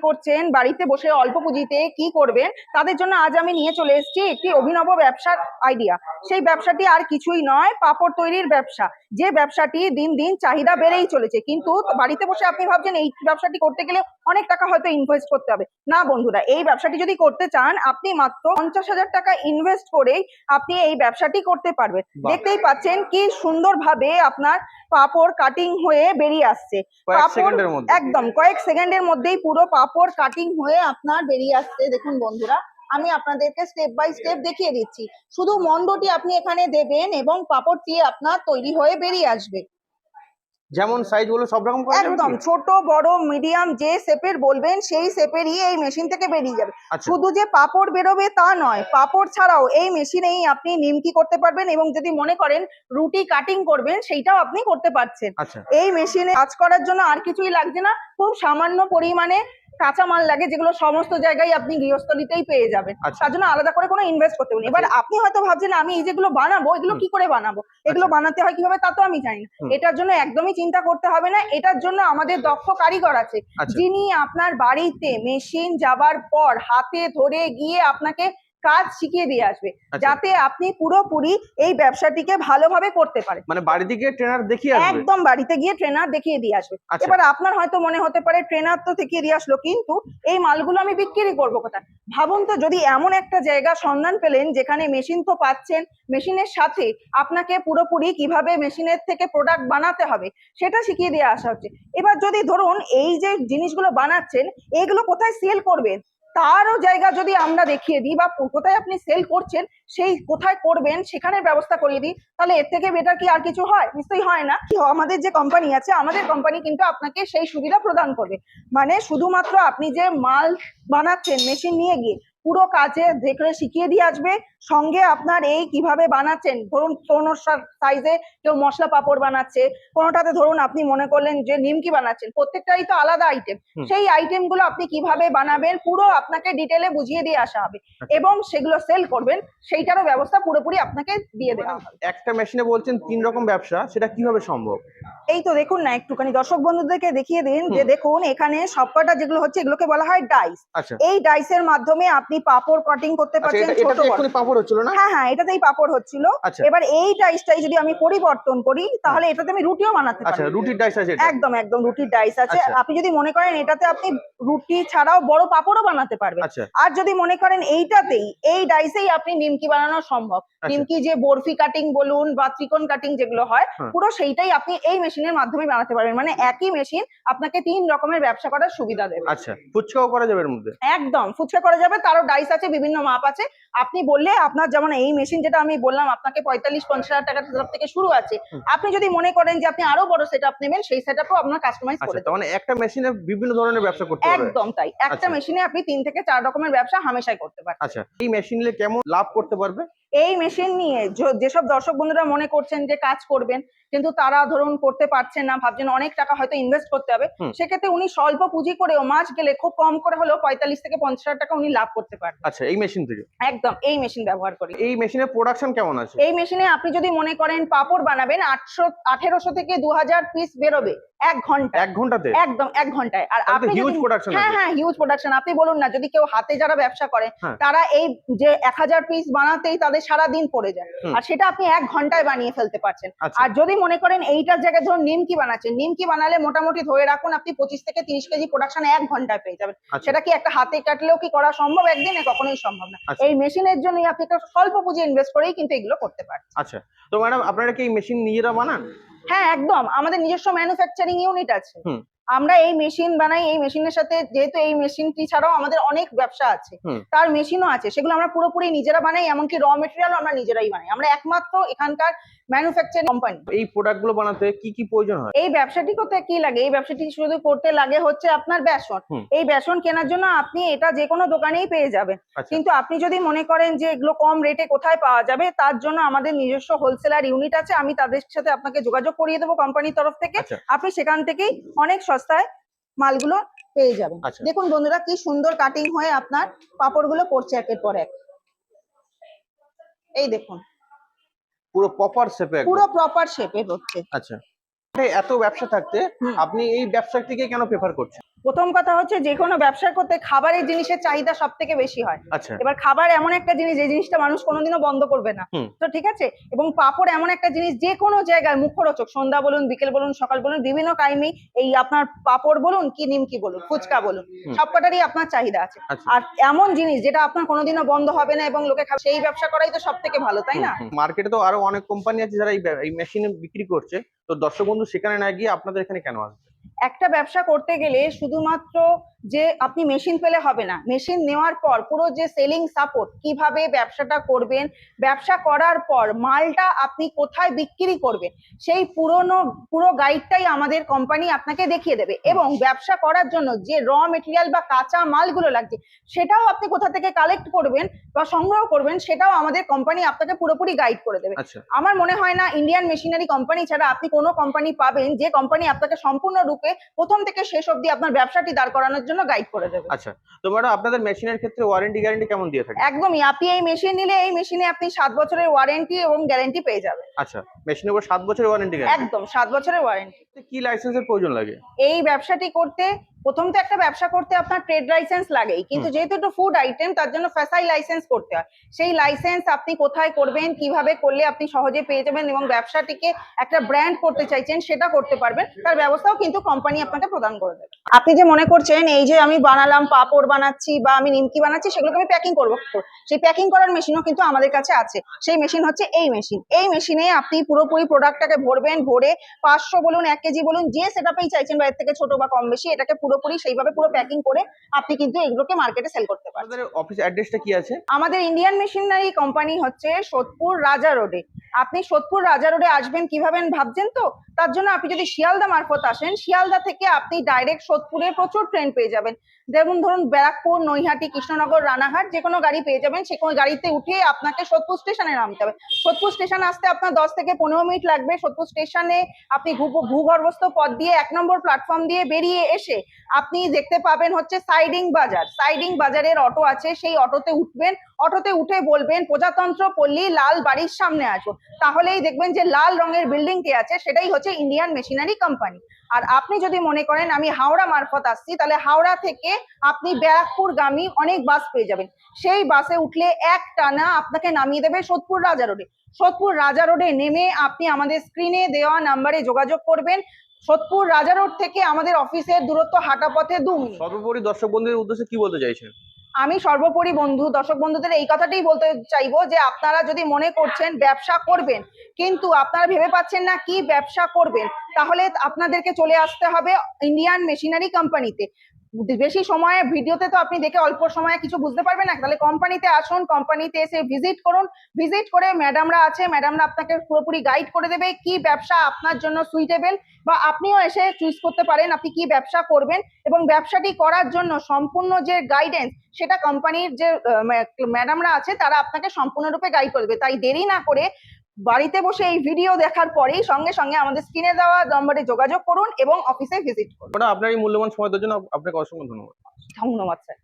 করছেন বাড়িতে বসে অল্প পুঁজিতে কি করবেন, তাদের জন্য আজ আমি নিয়ে চলে এসেছি একটি অভিনব ব্যবসার আইডিয়া। সেই ব্যবসাটি আর কিছুই নয়, পাপড় তৈরির ব্যবসা। যে ব্যবসাটি দিন দিন চাহিদা বেড়েই চলেছে, কিন্তু বাড়িতে বসে আপনি ভাবছেন এই ব্যবসাটি করতে গেলে অনেক টাকা হয়তো ইনভেস্ট করতে হবে। না বন্ধুরা, এই ব্যবসাটি যদি করতে চান আপনি মাত্র 50,000 টাকা ইনভেস্ট করেই আপনি এই ব্যবসাটি করতে পারবেন। দেখতেই পাচ্ছেন কি সুন্দরভাবে আপনার পাপড় কাটিং হয়ে বেরিয়ে আসছে। একদম কয়েক সেকেন্ডের মধ্যেই পুরো পাপড় কাটিং হয়ে আপনার বেরিয়ে আসছে। দেখুন বন্ধুরা, আমি আপনাদেরকে স্টেপ বাই স্টেপ দেখিয়ে দিচ্ছি। শুধু মন্ডটি আপনি এখানে দেবেন এবং পাপড়টি আপনার তৈরি হয়ে বেরিয়ে আসবে। যেমন সাইজ গুলো সব রকম করা যাবে? একদম ছোট বড় মিডিয়াম যে শেপের বলবেন সেই শেপেরই এই মেশিন থেকে বেরিয়ে যাবে। শুধু যে পাপড় বেরোবে তা নয়, পাপড় ছাড়াও এই মেশিনেই আপনি নিমকি করতে পারবেন এবং যদি মনে করেন রুটি কাটিং করবেন সেইটাও আপনি করতে পারছেন। এই মেশিনে কাজ করার জন্য আর কিছুই লাগছে না, খুব সামান্য পরিমাণে কাঁচামাল লাগে যেগুলো সমস্ত জায়গায় আপনি গৃহস্থলিতেই পেয়ে যাবেন। তার জন্য আলাদা করে কোনো ইনভেস্ট করতে হবে। এবার আপনি হয়তো ভাবছেন আমি এই যেগুলো বানাবো এগুলো কি করে বানাবো, এগুলো বানাতে হয় কিভাবে তা তো আমি জানি না। এটার জন্য একদমই চিন্তা করতে হবে না। এটার জন্য আমাদের দক্ষ কারিগর আছে, যিনি আপনার বাড়িতে মেশিন যাবার পর হাতে ধরে গিয়ে আপনাকে কাজ শিখিয়ে দিয়ে আসবে, যাতে আপনি পুরোপুরি এই ব্যবসাটিকে ভালোভাবে করতে পারেন। মানে বাড়িতে গিয়ে ট্রেনার দেখিয়ে আসবে? একদম বাড়িতে গিয়ে ট্রেনার দেখিয়ে দিয়ে আসবে। এবার আপনার হয়তো মনে হতে পারে ট্রেনার তো দেখিয়ে দিয়ে আসলো, কিন্তু এই মালগুলো আমি বিক্রি করবো কোথায়? ভাবুন তো, যদি এমন একটা জায়গা সন্ধান পেলেন যেখানে মেশিন তো পাচ্ছেন, মেশিনের সাথে আপনাকে পুরোপুরি কিভাবে মেশিনের থেকে প্রোডাক্ট বানাতে হবে সেটা শিখিয়ে দিয়ে আসা হচ্ছে। এবার যদি ধরুন এই যে জিনিসগুলো বানাচ্ছেন এগুলো কোথায় সেল করবেন তারও জায়গা যদি আমরা দেখিয়ে দিই, বা কোথায় আপনি সেল করছেন সেই কোথায় করবেন সেখানের ব্যবস্থা করিয়ে দিই, তাহলে এর থেকে বেটার কি আর কিছু হয়? নিশ্চয়ই হয় না। আমাদের যে কোম্পানি আছে, আমাদের কোম্পানি কিন্তু আপনাকে সেই সুবিধা প্রদান করবে। মানে শুধুমাত্র আপনি যে মাল বানাচ্ছেন মেশিন নিয়ে গিয়ে পুরো কাজে দেখে শিখিয়ে দিয়ে আসবে, সঙ্গে আপনার এই কিভাবে বানাচ্ছেন, ধরুন কোনো সাইজে কেউ মশলা পাপড় বানাচ্ছে, কোনোটাতে ধরুন আপনি মনে করলেন যে নিমকি বানাচ্ছেন, প্রত্যেকটাই তো আলাদা আইটেম, সেই আইটেম গুলো আপনি কিভাবে বানাবেন পুরো আপনাকে ডিটেলে বুঝিয়ে দিয়ে আসা হবে এবং সেগুলো সেল করবেন সেইটারও ব্যবস্থা পুরোপুরি আপনাকে দিয়ে দেওয়া হবে। একটা মেশিনে বলছেন 3 রকম ব্যবসা, সেটা কিভাবে সম্ভব? এই তো দেখুন না, একটুখানি দর্শক বন্ধুদেরকে দেখিয়ে দিন যে দেখুন এখানে সবকটা যেগুলো হচ্ছে এগুলোকে বলা হয় ডাইস। এই ডাইসের মাধ্যমে আপনি পাপড় কাটিং করতে পারছেন। ছোট বড় পাপড় হচ্ছিল না? হ্যাঁ হ্যাঁ, এটাতেই পাপড় হচ্ছিল। এবার এই ডাইসটাই যদি আমি পরিবর্তন করি তাহলে এটাতে আমি রুটিও বানাতে পারি। রুটির ডাইস আছে? একদম একদম রুটির ডাইস আছে। আপনি যদি মনে করেন এটাতে আপনি রুটি ছাড়াও বড় পাপড়ও বানাতে পারবেন। আর যদি মনে করেন এইটাতেই এই ডাইসেই আপনি নিমকি বানানো সম্ভব, নিমকি যে বরফি কাটিং বলুন বা ত্রিকোণ কাটিং যেগুলো হয় পুরো সেইটাই আপনি এই মেশিনের মাধ্যমে বানাতে পারবেন। মানে একই মেশিন আপনাকে 3 রকমের ব্যবসা করার সুবিধা দেবে। ফুচকাও করা যাবে এর মধ্যে? একদম ফুচকা করা যাবে, তারও ডাইস আছে, বিভিন্ন মাপ আছে। আপনি বললে আপনার, যেমন এই মেশিন যেটা আমি বললাম আপনাকে 45-50 হাজার টাকা থেকে শুরু আছে, আপনি যদি মনে করেন যে আপনি আরো বড় সেটআপ নেবেন সেই সেটআপও আপনার কাস্টমাইজ করে দেব। মানে একটা মেশিনে বিভিন্ন ধরনের ব্যবসা করতে পারবেন? একদম তাই, একটা মেশিনে আপনি 3 থেকে 4 রকমের ব্যবসা হামেশাই করতে পারবেন। এই মেশিন নিয়ে কেমন লাভ করতে পারবে? এই মেশিন নিয়ে যেসব দর্শক বন্ধুরা মনে করছেন যে কাজ করবেন কিন্তু তারা ধরুন করতে পারছেন না, ভাবছেন অনেক টাকা হয়তো ইনভেস্ট করতে হবে, সেক্ষেত্রে উনি স্বল্প পুঁজি করেও মাস গেলে খুব কম করে হলেও 45 থেকে 50 হাজার টাকা উনি লাভ করতে পারবেন। এই মেশিন থেকে? একদম, এই মেশিন ব্যবহার করে। এই মেশিনের প্রোডাকশন কেমন আছে? এই মেশিনে আপনি যদি মনে করেন পাপড় বানাবেন 1800 থেকে 2000 পিস বেরোবে 1 ঘন্টা। 1 ঘন্টাতে? একদম 1 ঘন্টায়। আর আপনি হিউজ প্রোডাকশন? হ্যাঁ হ্যাঁ, হিউজ প্রোডাকশন। আপনি বলুন না, যদি কেউ হাতে যারা ব্যবসা করে তারা এই যে 1000 পিস বানাতেই তাদের সারা দিন পড়ে যায়, আর সেটা আপনি 1 ঘন্টায় বানিয়ে ফেলতে পারছেন। আর যদি মনে করেন এইটার জায়গায় ধরুন নিমকি বানাচ্ছেন, নিমকি বানালে মোটামুটি ধরে রাখুন আপনি 25 থেকে 30 কেজি প্রোডাকশন 1 ঘন্টায় পেয়ে যাবেন। সেটা কি একটা হাতে কাটলেও কি করা সম্ভব একদিনে? কখনোই সম্ভব না। এই মেশিনের জন্যই আপনি একটা স্বল্প পুঁজি ইনভেস্ট করেই কিন্তু এগুলো করতে পারেন। তো ম্যাডাম, আপনারা কি এই মেশিন নিজেরা বানান? হ্যাঁ একদম, আমাদের নিজস্ব ম্যানুফ্যাকচারিং ইউনিট আছে। আমরা এই মেশিন বানাই। এই মেশিনের সাথে যেহেতু এই মেশিনটি ছাড়াও আমাদের অনেক ব্যবসা আছে, তার মেশিনও আছে, সেগুলো আমরা পুরোপুরি নিজেরা বানাই। এমনকি র মেটেরিয়াল আমরা নিজেরাই বানাই। আমরা একমাত্র এখানকার ম্যানুফ্যাকচারিং কোম্পানি। এই প্রোডাক্ট গুলো বানাতে কি কি প্রয়োজন হয়? এই ব্যবসাটি করতে কি লাগে? এই ব্যবসাটি শুধু করতে লাগে হচ্ছে আপনার বেসন। এই বেসন কেনার জন্য আপনি এটা যে কোনো দোকানেই পেয়ে যাবেন, কিন্তু আপনি যদি মনে করেন যে এগুলো কম রেটে কোথায় পাওয়া যাবে, তার জন্য আমাদের নিজস্ব হোলসেলার ইউনিট আছে। আমি তাদের সাথে আপনাকে যোগাযোগ করিয়ে দেবো কোম্পানির তরফ থেকে। আপনি সেখান থেকেই অনেক সস্তায় মালগুলো পেয়ে যাবেন। দেখুন বন্ধুরা, কি সুন্দর কাটিং হয়ে আপনার পাপড়গুলো পড়ছে একের পর এক। এই দেখুন পুরো প্রপার শেপে, পুরো প্রপার শেপে হচ্ছে। এত ব্যবসা থাকতে আপনি এই ব্যবসাটিকে কেন প্রেফার করছেন? প্রথম কথা হচ্ছে যে কোনো ব্যবসা করতে খাবারের জিনিসের চাহিদা সব থেকে বেশি হয়। আচ্ছা। এবার খাবার এমন একটা জিনিস যে জিনিসটা মানুষ কোনোদিনও বন্ধ করবে না। তো ঠিক আছে, এবং পাঁপড় এমন একটা জিনিস যে কোনো জায়গায় মুখরোচক, সন্ধ্যা বলুন, বিকেল বলুন, সকাল বলুন, বিভিন্ন টাইমেই এই আপনার পাঁপড় বলুন কি নিমকি বলুন, ফুচকা বলুন, সবকটারই আপনার চাহিদা আছে। আর এমন জিনিস যেটা আপনার কোনোদিনও বন্ধ হবে না এবং লোকে খাবে, সেই ব্যবসা করাই তো সব থেকে ভালো, তাই না? মার্কেটে তো আরো অনেক কোম্পানি আছে যারা এই মেশিন বিক্রি করছে, তো দর্শক বন্ধু সেখানে না গিয়ে আপনাদের এখানে কেন আসবে? একটা ব্যবসা করতে গেলে শুধুমাত্র যে আপনি মেশিন পেলে হবে না, মেশিন নেওয়ার পর পুরো যে সেলিং সাপোর্ট, কিভাবে ব্যবসাটা করবেন, ব্যবসা করার পর মালটা আপনি কোথায় বিক্রি করবেন, সেই পুরো গাইডটাই আমাদের কোম্পানি আপনাকে দেখিয়ে দেবে। এবং ব্যবসা করার জন্য যে র মেটেরিয়াল বা কাঁচা মালগুলো লাগছে সেটাও আপনি কোথা থেকে কালেক্ট করবেন বা সংগ্রহ করবেন, সেটাও আমাদের কোম্পানি আপনাকে পুরোপুরি গাইড করে দেবে। আমার মনে হয় না ইন্ডিয়ান মেশিনারি কোম্পানি ছাড়া আপনি কোনো কোম্পানি পাবেন যে কোম্পানি আপনাকে সম্পূর্ণরূপে প্রথম থেকে শেষ অবধি আপনার ব্যবসাটি দাঁড় করানোর জন্য গাইড করে দেবে। আচ্ছা, তো ম্যাডাম আপনাদের মেশিনের ক্ষেত্রে ওয়ারেন্টি গ্যারান্টি কেমন দিয়ে থাকে? একদমই, আপনি এই মেশিন নিলে এই মেশিনে আপনি 7 বছরের ওয়ারেন্টি এবং গ্যারান্টি পেয়ে যাবেন। আচ্ছা, মেশিনের উপর 7 বছরের ওয়ারেন্টি গ্যারান্টি? একদম 7 বছরের ওয়ারেন্টি। কি লাইসেন্সের প্রয়োজন লাগে? এই ব্যবসাটি করতে প্রথম তো একটা ব্যবসা করতে আপনার ট্রেড লাইসেন্স লাগেই, কিন্তু যেহেতু একটু ফুড আইটেম তার জন্য ফ্যাসাই লাইসেন্স করতে হয়। সেই লাইসেন্স আপনি কোথায় করবেন, কিভাবে করলে আপনি সহজে পেয়ে যাবেন এবং ব্যবসাটিকে একটা ব্র্যান্ড করতে চাইছেন সেটা করতে পারবেন, তার ব্যবস্থাও কিন্তু কোম্পানি আপনাকে প্রদান করে দেবে। আপনি যে মনে করছেন এই যে আমি বানালাম, পাঁপড় বানাচ্ছি বা আমি নিমকি বানাচ্ছি, সেগুলোকে আমি প্যাকিং করবো, সেই প্যাকিং করার মেশিনও কিন্তু আমাদের কাছে আছে। সেই মেশিন হচ্ছে এই মেশিন। এই মেশিনে আপনি পুরোপুরি প্রোডাক্টটাকে ভরবেন, ভরে 500 বলুন, 1 কেজি বলুন, যে সেটআপেই চাইছেন বা এর থেকে ছোট বা কম বেশি, এটাকে পুরোপুরি সেইভাবে পুরো প্যাকিং করে আপনি কিন্তু এগুলোকে মার্কেটে সেল করতে পারবেন। আপনাদের অফিস অ্যাড্রেসটা কি আছে? আমাদের ইন্ডিয়ান মেশিনারি কোম্পানি হচ্ছে সোদপুর রাজা রোডে। আপনি সোদপুর রাজা রোডে আসবেন কিভাবে ভাবছেন তো? তার জন্য আপনি যদি শিয়ালদা মারফত আসেন, শিয়ালদা থেকে আপনি ডাইরেক্ট সোদপুরে প্রচুর ট্রেন পেয়ে যাবেন। যেমন ধরুন ব্যারাকপুর, নৈহাটি, কৃষ্ণনগর, রানাঘাট, যে কোনো গাড়ি পেয়ে যাবেন। সে কোনো গাড়িতে উঠে আপনাকে সোদপুর স্টেশনে নামতে হবে। সোদপুর স্টেশন আসতে আপনার 10 থেকে 15 মিনিট লাগবে। সোদপুর স্টেশনে আপনি ভূগর্ভস্থ পথ দিয়ে 1 নম্বর প্ল্যাটফর্ম দিয়ে বেরিয়ে এসে আপনি দেখতে পাবেন হচ্ছে সাইডিং বাজার। সাইডিং বাজারের অটো আছে, সেই অটোতে উঠবেন। অটোতে উঠে বলবেন প্রজাতন্ত্র পল্লী লাল বাড়ির সামনে আসুন। তাহলেই দেখবেন যে লাল রঙের বিল্ডিংটি আছে, সেটাই হচ্ছে ইন্ডিয়ান মেশিনারি কোম্পানি। আর আপনি যদি মনে করেন আমি হাওড়া মারফত আসছি, তাহলে হাওড়া থেকে আপনি ব্যারাকপুরগামী অনেক বাস পেয়ে যাবেন। সেই বাসে উঠলে এক টানা আপনাকে নামিয়ে দেবে সোদপুর রাজা রোডে। সোদপুর রাজা রোডে নেমে আপনি আমাদের স্ক্রিনে দেওয়া নাম্বারে যোগাযোগ করবেন। সোদপুর রাজা রোড থেকে আমাদের অফিসের দূরত্ব হাঁটা পথে 2 মিনিট। সর্বোপরি দর্শক বন্ধুদের উদ্দেশ্যে কি বলতে চাইছেন? আমি সর্বোপরি দর্শক বন্ধুদের এই কথাটাই বলতে চাইবো যে আপনারা যদি মনে করছেন ব্যবসা করবেন, কিন্তু আপনারা ভেবে পাচ্ছেন না কি ব্যবসা করবেন, তাহলে আপনাদেরকে চলে আসতে হবে ইন্ডিয়ান মেশিনারি কোম্পানিতে। বেশি সময়ে ভিডিওতে তো আপনি দেখে অল্প সময়ে কিছু বুঝতে পারবেন না, তাহলে কোম্পানিতে আসুন, কোম্পানিতে এসে ভিজিট করুন। ভিজিট করে ম্যাডামরা আছে, ম্যাডামরা আপনাকে পুরোপুরি গাইড করে দেবে কি ব্যবসা আপনার জন্য সুইটেবল, বা আপনিও এসে চুজ করতে পারেন আপনি কি ব্যবসা করবেন। এবং ব্যবসাটি করার জন্য সম্পূর্ণ যে গাইডেন্স, সেটা কোম্পানির যে ম্যাডামরা আছে তারা আপনাকে সম্পূর্ণরূপে গাইড করবে। তাই দেরি না করে বাড়িতে বসে এই ভিডিও দেখার পরেই সঙ্গে সঙ্গে আমাদের স্ক্রিনে দেওয়া নম্বরে যোগাযোগ করুন এবং অফিসে ভিজিট করুন। আপনার এই মূল্যবান সময় দেওয়ার জন্য আপনাকে অসংখ্য ধন্যবাদ। ধন্যবাদ স্যার।